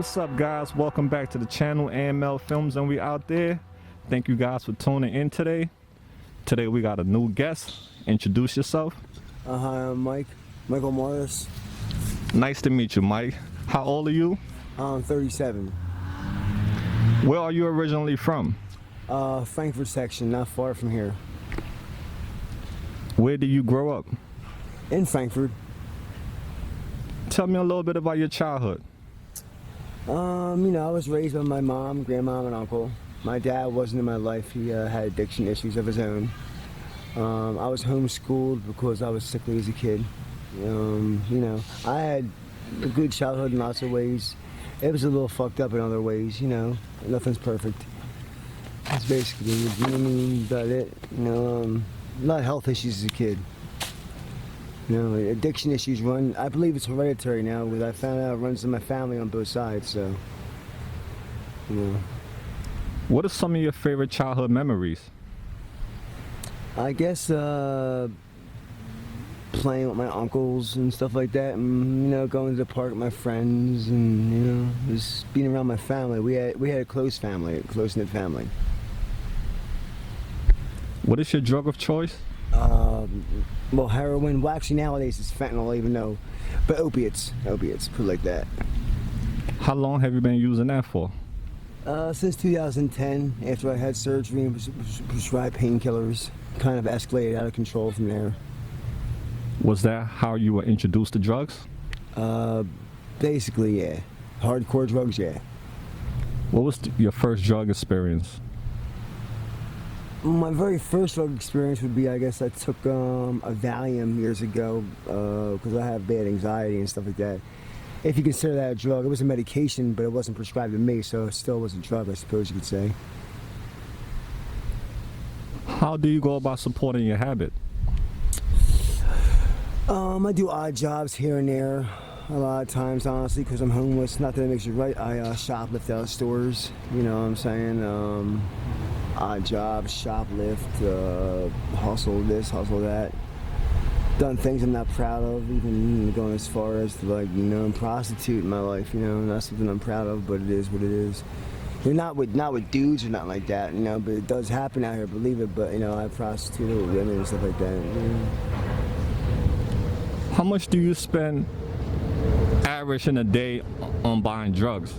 What's up, guys? Welcome back to the channel, AML Films, and we out there. Thank you guys for tuning in today. Today we got a new guest. Introduce yourself. Hi, I'm Michael Morris. Nice to meet you, Mike. How old are you? I'm 37. Where are you originally from? Frankfurt section, not far from here. Where did you grow up? In Frankfurt. Tell me a little bit about your childhood. I was raised by my mom, grandma, and uncle. My dad wasn't in my life. He had addiction issues of his own. I was homeschooled because I was sickly as a kid. I had a good childhood in lots of ways. It was a little fucked up in other ways, Nothing's perfect. That's basically about it. A lot of health issues as a kid. Addiction issues run, I believe it's hereditary now, because I found out it runs in my family on both sides, so, What are some of your favorite childhood memories? I guess, playing with my uncles and stuff like that, and, going to the park with my friends, and, just being around my family. We had a close family, a close-knit family. What is your drug of choice? Well, heroin. Well, actually nowadays it's fentanyl, even though, but opiates, put it like that. How long have you been using that for? Since 2010, after I had surgery and prescribed painkillers. Kind of escalated out of control from there. Was that how you were introduced to drugs? Basically, yeah. Hardcore drugs, yeah. What was your first drug experience? My very first drug experience would be, I guess I took a Valium years ago because I have bad anxiety and stuff like that. If you consider that a drug, it was a medication, but it wasn't prescribed to me, so it still was a drug, I suppose you could say. How do you go about supporting your habit? I do odd jobs here and there a lot of times, honestly, because I'm homeless. Not that it makes you right. I shoplift out of stores, you know what I'm saying? Odd jobs, shoplift, hustle this, hustle that. Done things I'm not proud of, even going as far as to prostitute in my life, not something I'm proud of, but it is what it is. Not with dudes or nothing like that, but it does happen out here, believe it, but I prostituted with women and stuff like that. How much do you spend average in a day on buying drugs?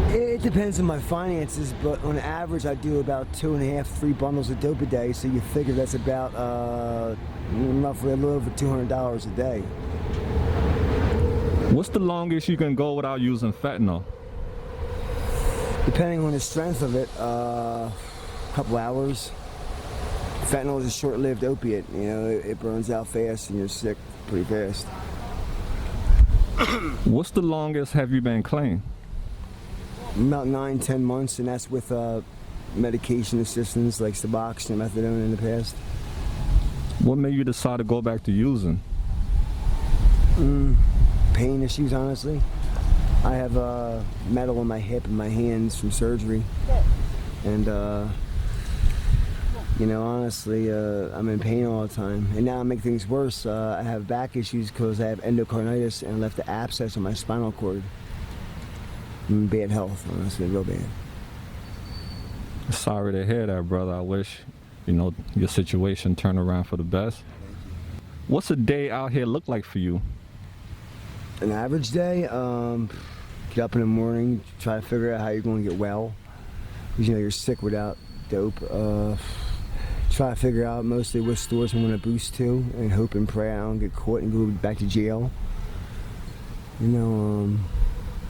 It depends on my finances, but on average I do about 2.5, 3 bundles of dope a day, so you figure that's about roughly a little over $200 a day. What's the longest you can go without using fentanyl? Depending on the strength of it, a couple hours. Fentanyl is a short-lived opiate, it burns out fast and you're sick pretty fast. What's the longest have you been clean? About 9-10 months, and that's with medication assistance like Suboxone and methadone in the past. What made you decide to go back to using? Pain issues, honestly. I have metal in my hip and my hands from surgery, and honestly, I'm in pain all the time. And now I make things worse. I have back issues because I have endocarditis and left the abscess on my spinal cord. I'm in bad health, honestly, real bad. Sorry to hear that, brother. I wish, your situation turned around for the best. What's a day out here look like for you? An average day, get up in the morning, try to figure out how you're going to get well. Because you're sick without dope. Try to figure out mostly what stores I'm going to boost to, and hope and pray I don't get caught and go back to jail.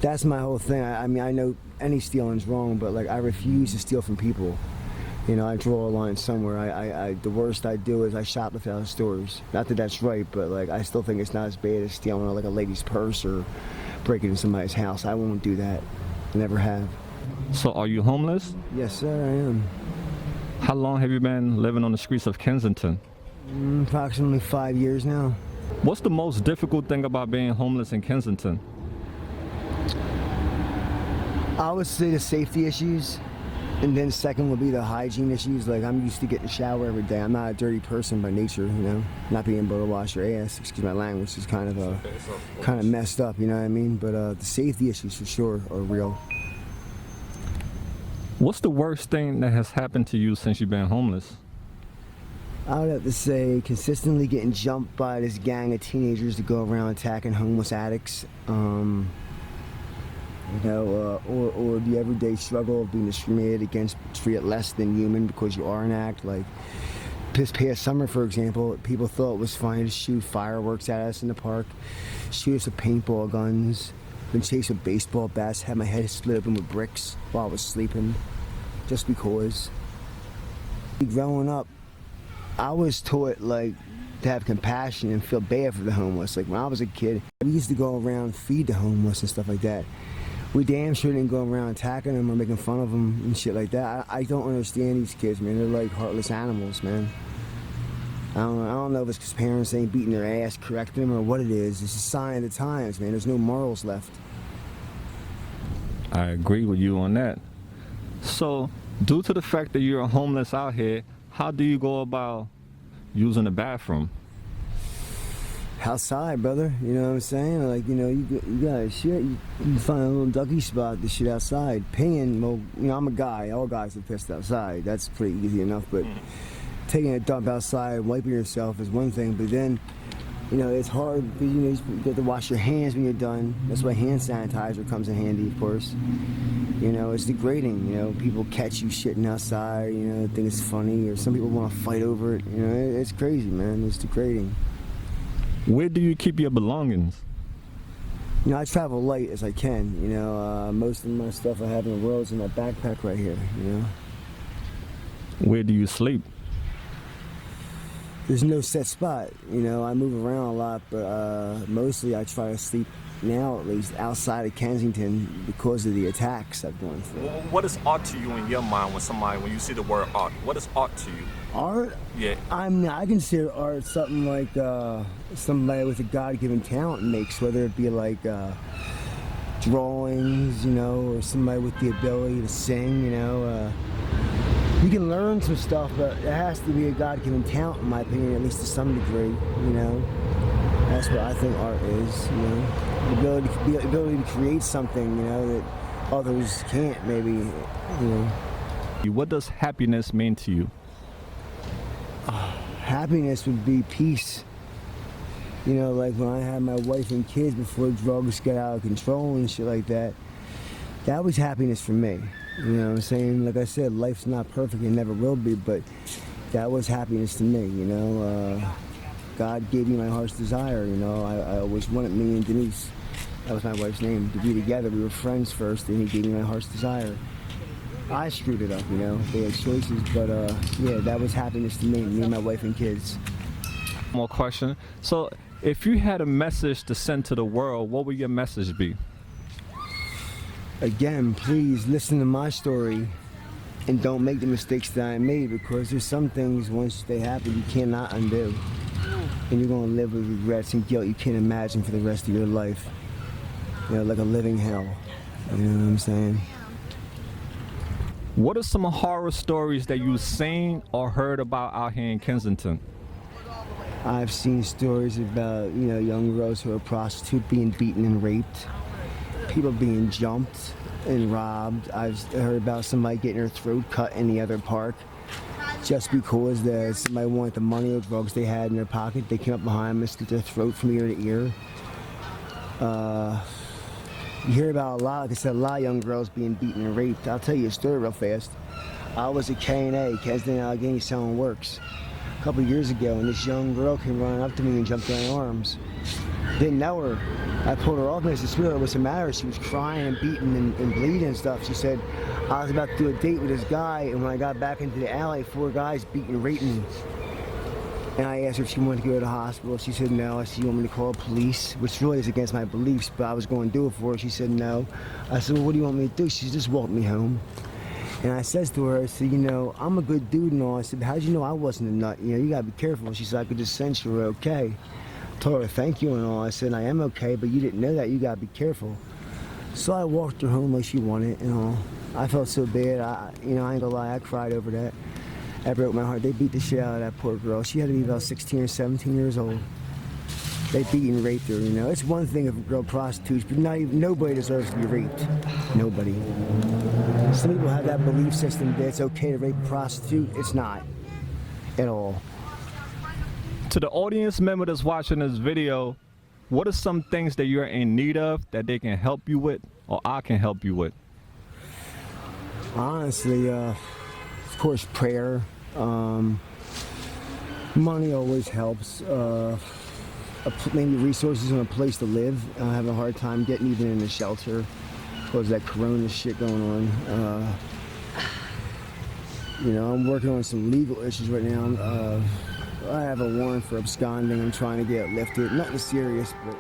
That's my whole thing. I know any stealing's wrong, but I refuse to steal from people. I draw a line somewhere. The worst I do is I shoplift out of stores. Not that that's right, but I still think it's not as bad as stealing a lady's purse or breaking into somebody's house. I won't do that. I never have. So are you homeless? Yes, sir, I am. How long have you been living on the streets of Kensington? Approximately 5 years now. What's the most difficult thing about being homeless in Kensington? I would say the safety issues. And then second would be the hygiene issues. Like, I'm used to getting a shower every day. I'm not a dirty person by nature, you know. Not being able to wash your ass, excuse my language, is kind of messed up, you know what I mean? But the safety issues for sure are real. What's the worst thing that has happened to you since you've been homeless? I would have to say consistently getting jumped by this gang of teenagers to go around attacking homeless addicts. You know, or the everyday struggle of being discriminated against, treated less than human because you are an act. Like this past summer, for example, people thought it was funny to shoot fireworks at us in the park, shoot us with paintball guns, been chased with baseball bats, had my head split open with bricks while I was sleeping, just because. Growing up, I was taught like to have compassion and feel bad for the homeless. Like when I was a kid, we used to go around feed the homeless and stuff like that. We damn sure didn't go around attacking them or making fun of them and shit like that. I don't understand these kids, man. They're like heartless animals, man. I don't know if it's because parents ain't beating their ass, correcting them, or what it is. It's a sign of the times, man. There's no morals left. I agree with you on that. So, due to the fact that you're homeless out here, how do you go about using the bathroom? Outside, brother. You know what I'm saying? Like, you know, you gotta shit. You find a little ducky spot to shit outside. Peeing, well, you know, I'm a guy. All guys have pissed outside. That's pretty easy enough. But taking a dump outside, wiping yourself is one thing. But then, you know, it's hard because, you know, you have to wash your hands when you're done. That's why hand sanitizer comes in handy, of course. You know, it's degrading. You know, people catch you shitting outside. You know, think it's funny, or some people want to fight over it. You know, it's crazy, man. It's degrading. Where do you keep your belongings? You know, I travel light as I can. You know, most of my stuff I have in the world is in my backpack right here. You know. Where do you sleep? There's no set spot. You know, I move around a lot, but mostly I try to sleep now, at least, outside of Kensington because of the attacks I've gone through. Well, what is art to you in your mind when you see the word art? What is art to you? Art? Yeah. I consider art something like somebody with a God-given talent makes, whether it be like drawings, you know, or somebody with the ability to sing, you know. You can learn some stuff, but it has to be a God-given talent, in my opinion, at least to some degree, you know. That's what I think art is, you know. The ability to create something, you know, that others can't, maybe, you know. What does happiness mean to you? Happiness would be peace. You know, like when I had my wife and kids before drugs got out of control and shit like that, that was happiness for me. You know what I'm saying? Like I said, life's not perfect and never will be, but that was happiness to me, you know. God gave me my heart's desire, you know. I always wanted me and Denise, that was my wife's name, to be together. We were friends first, and he gave me my heart's desire. I screwed it up, you know. They had choices, but yeah, that was happiness to me and my wife and kids. More question. So, if you had a message to send to the world, what would your message be? Again, please listen to my story and don't make the mistakes that I made, because there's some things, once they happen, you cannot undo. And you're going to live with regrets and guilt you can't imagine for the rest of your life. You know, like a living hell. You know what I'm saying? What are some horror stories that you've seen or heard about out here in Kensington? I've seen stories about, you know, young girls who are prostitutes being beaten and raped, people being jumped and robbed. I've heard about somebody getting her throat cut in the other park just because somebody wanted the money or drugs they had in their pocket. They came up behind them and slit their throat from ear to ear. You hear about a lot, like I said, a lot of young girls being beaten and raped. I'll tell you a story real fast. I was at K&A, Kensington Allegheny, selling works a couple of years ago, and this young girl came running up to me and jumped in my arms. Didn't know her. I pulled her off and I said, "Sweetheart, what's the matter?" She was crying and beating and bleeding and stuff. She said, "I was about to do a date with this guy, and when I got back into the alley, 4 guys beat and raped me." And I asked her if she wanted to go to the hospital. She said no. I said, "You want me to call the police?" Which really is against my beliefs, but I was going to do it for her. She said no. I said, "Well, what do you want me to do?" She said, "Just walk me home." And I says to her, I said, "You know, I'm a good dude and all." I said, "How'd you know I wasn't a nut? You know, you got to be careful." She said, "I could just sense you were okay." I told her thank you and all. I said, "I am okay, but you didn't know that. You got to be careful." So I walked her home like she wanted, you know. I felt so bad. I ain't gonna lie, I cried over that. That broke my heart. They beat the shit out of that poor girl. She had to be about 16 or 17 years old. They beat and raped her, you know. It's one thing if a girl prostitutes, but nobody deserves to be raped. Nobody. Some people have that belief system that it's okay to rape a prostitute. It's not at all. To the audience member that's watching this video, what are some things that you're in need of that they can help you with, or I can help you with? Honestly, of course, prayer. Money always helps. Maybe resources and a place to live. I have a hard time getting even in a shelter because of that corona shit going on. You know, I'm working on some legal issues right now. I have a warrant for absconding. I'm trying to get it lifted. Nothing serious, but